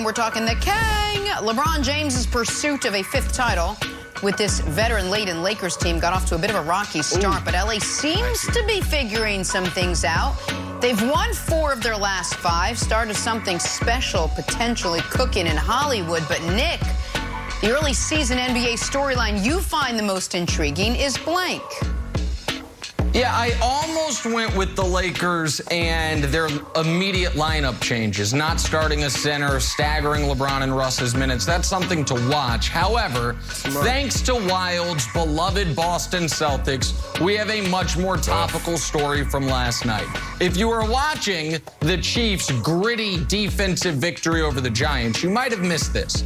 we're talking the Kang. LeBron James' pursuit of a 5th title with this veteran-laden Lakers team got off to a bit of a rocky start, but LA seems to be figuring some things out. They've won 4 of their last 5, started something special potentially cooking in Hollywood. But Nick, the early season NBA storyline you find the most intriguing is blank. Yeah, I almost went with the Lakers and their immediate lineup changes, not starting a center, staggering LeBron and Russ's minutes. That's something to watch. However, thanks to Wild's beloved Boston Celtics, we have a much more topical story from last night. If you were watching the Chiefs' gritty defensive victory over the Giants, you might have missed this.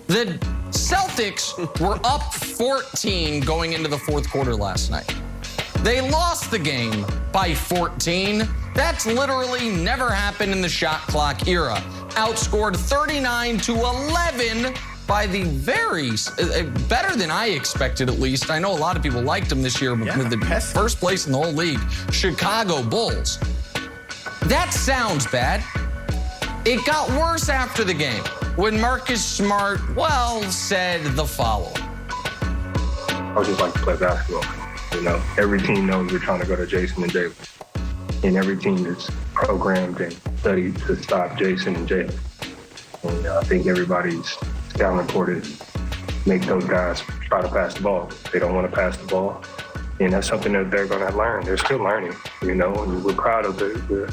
The Celtics were up 14 going into the 4th quarter last night. They lost the game by 14. That's literally never happened in the shot clock era. Outscored 39-11 by the better than I expected, at least. I know a lot of people liked them this year, with the first place in the whole league, Chicago Bulls. That sounds bad. It got worse after the game when Marcus Smart, said the following. I would just like to play basketball. You know, every team knows we're trying to go to Jayson and Jaylen. And every team is programmed and studied to stop Jayson and Jaylen. And I think everybody's scouting report is make those guys try to pass the ball. They don't want to pass the ball. And that's something that they're going to learn. They're still learning, you know, and we're proud of the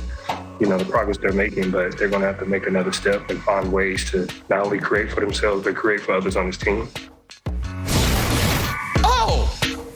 progress they're making, but they're going to have to make another step and find ways to not only create for themselves, but create for others on this team.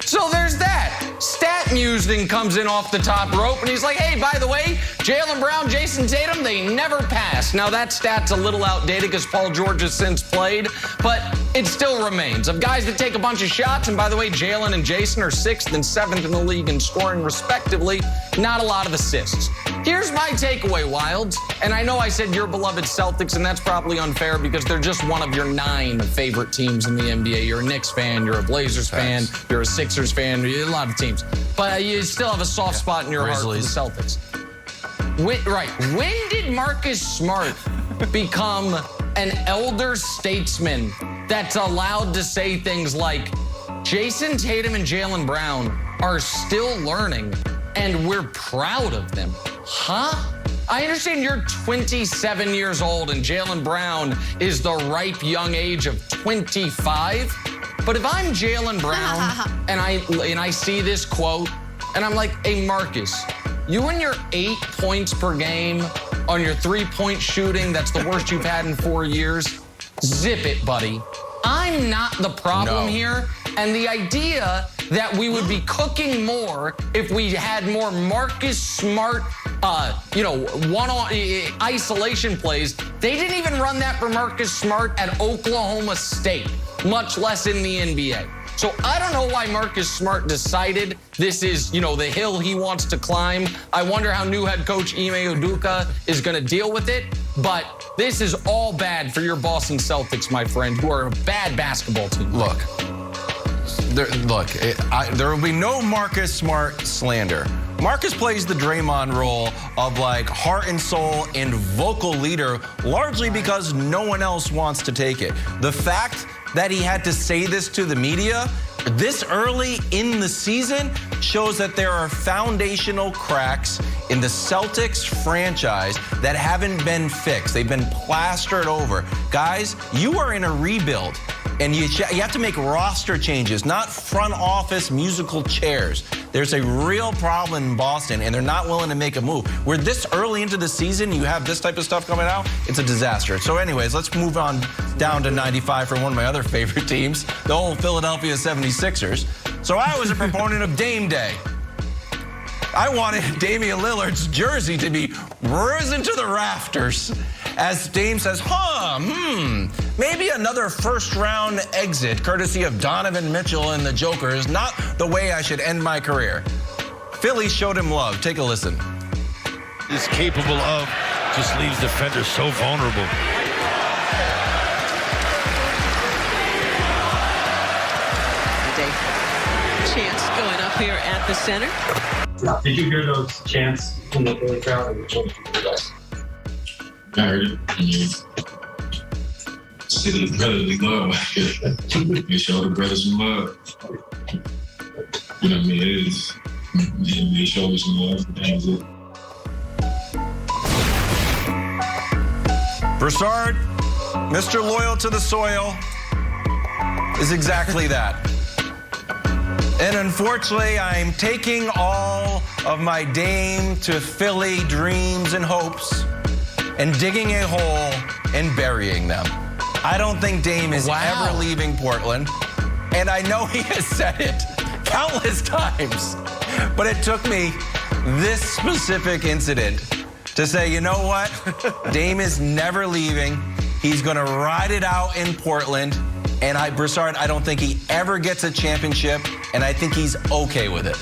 So there's that. Stat Musing comes in off the top rope, and he's like, hey, by the way, Jaylen Brown, Jayson Tatum, they never pass. Now, that stat's a little outdated because Paul George has since played, but it still remains. Of guys that take a bunch of shots, and by the way, Jaylen and Jayson are 6th and 7th in the league in scoring, respectively. Not a lot of assists. Here's my takeaway, Wilds. And I know I said your beloved Celtics, and that's probably unfair because they're just one of your 9 favorite teams in the NBA. You're a Knicks fan, you're a Blazers fan, you're a Sixers fan, you're a lot of teams. But you still have a soft spot in your heart for the Celtics. When did Marcus Smart become an elder statesman that's allowed to say things like, Jayson Tatum and Jaylen Brown are still learning, and we're proud of them? Huh? I understand you're 27 years old and Jaylen Brown is the ripe young age of 25. But if I'm Jaylen Brown and I see this quote and I'm like, hey, Marcus, you and your 8 points per game on your 3-point shooting, that's the worst you've had in 4 years. Zip it, buddy. I'm not the problem here. And the idea that we would be cooking more if we had more Marcus Smart, one-on isolation plays. They didn't even run that for Marcus Smart at Oklahoma State, much less in the NBA. So I don't know why Marcus Smart decided this is, the hill he wants to climb. I wonder how new head coach Ime Udoka is going to deal with it. But this is all bad for your Boston Celtics, my friend, who are a bad basketball team. Look, there will be no Marcus Smart slander. Marcus plays the Draymond role of heart and soul and vocal leader, largely because no one else wants to take it. The fact that he had to say this to the media this early in the season shows that there are foundational cracks in the Celtics franchise that haven't been fixed. They've been plastered over. Guys, you are in a rebuild, and you have to make roster changes, not front office musical chairs. There's a real problem in Boston, and they're not willing to make a move. We're this early into the season, you have this type of stuff coming out, it's a disaster. So anyways, let's move on down to 95 for one of my other favorite teams, the old Philadelphia 76ers. So I was a proponent of Dame Day. I wanted Damian Lillard's jersey to be risen to the rafters as Dame says, maybe another first-round exit courtesy of Donovan Mitchell and the Joker is not the way I should end my career. Philly showed him love. Take a listen. Is capable of, just leaves defenders so vulnerable. Chance going up here at the center. Did you hear those chants in the Philly crowd? I heard it. see the brotherly love. You show the brothers some love. You know what I mean? It is. They show us some love. That was it. Broussard, Mr. Loyal to the Soil, is exactly that. And unfortunately, I'm taking all of my Dame to Philly dreams and hopes and digging a hole and burying them. I don't think Dame is ever leaving Portland. And I know he has said it countless times. But it took me this specific incident to say, you know what? Dame is never leaving. He's going to ride it out in Portland. And Broussard, I don't think he ever gets a championship, and I think he's okay with it.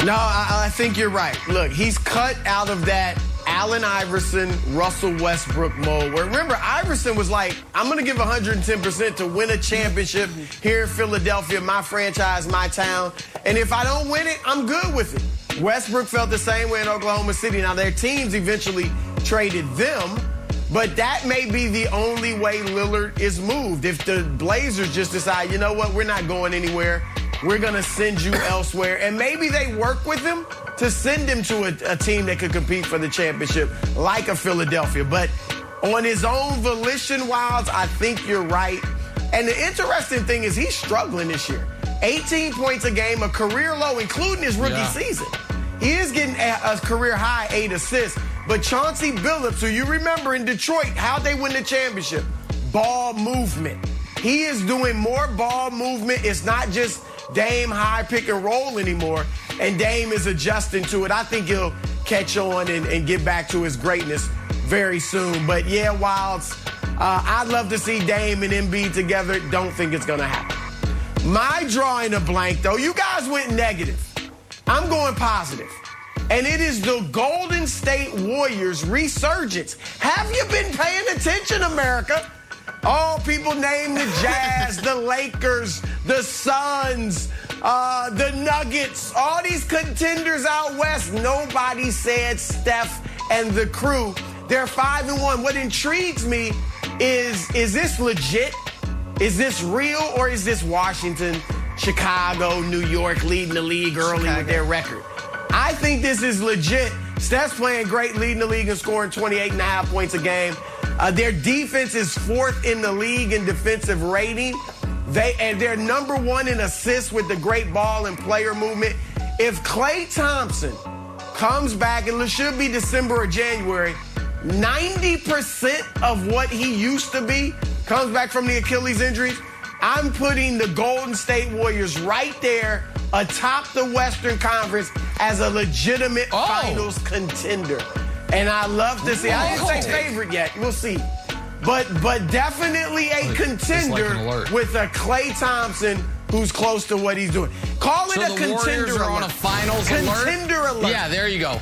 No, I think you're right. Look, he's cut out of that Allen Iverson, Russell Westbrook mold. Where remember, Iverson was like, I'm going to give 110% to win a championship here in Philadelphia, my franchise, my town. And if I don't win it, I'm good with it. Westbrook felt the same way in Oklahoma City. Now, their teams eventually traded them. But that may be the only way Lillard is moved. If the Blazers just decide, you know what, we're not going anywhere. We're going to send you elsewhere. And maybe they work with him to send him to a team that could compete for the championship, like a Philadelphia. But on his own volition, Wilds, I think you're right. And the interesting thing is he's struggling this year. 18 points a game, a career low, including his rookie season. He is getting a career high 8 assists. But Chauncey Billups, who you remember in Detroit, how they win the championship, ball movement. He is doing more ball movement. It's not just Dame high pick and roll anymore, and Dame is adjusting to it. I think he'll catch on and get back to his greatness very soon. But yeah, Wilds, I'd love to see Dame and Embiid together. Don't think it's going to happen. My drawing a blank, though, you guys went negative. I'm going positive. And it is the Golden State Warriors resurgence. Have you been paying attention, America? Oh, people name the Jazz, the Lakers, the Suns, the Nuggets, all these contenders out west. Nobody said Steph and the crew. They're 5-1. What intrigues me is this legit? Is this real, or is this Washington, Chicago, New York leading the league early with their record? I think this is legit. Steph's playing great, leading the league and scoring 28.5 points a game. Their defense is 4th in the league in defensive rating. They're number 1 in assists with the great ball and player movement. If Klay Thompson comes back, and it should be December or January, 90% of what he used to be comes back from the Achilles injuries, I'm putting the Golden State Warriors right there atop the Western Conference as a legitimate finals contender. And I love to see. I didn't say favorite yet. We'll see. But definitely a contender with a Klay Thompson who's close to what he's doing. Call it a contender Warriors are alert. on a finals contender alert. Yeah, there you go.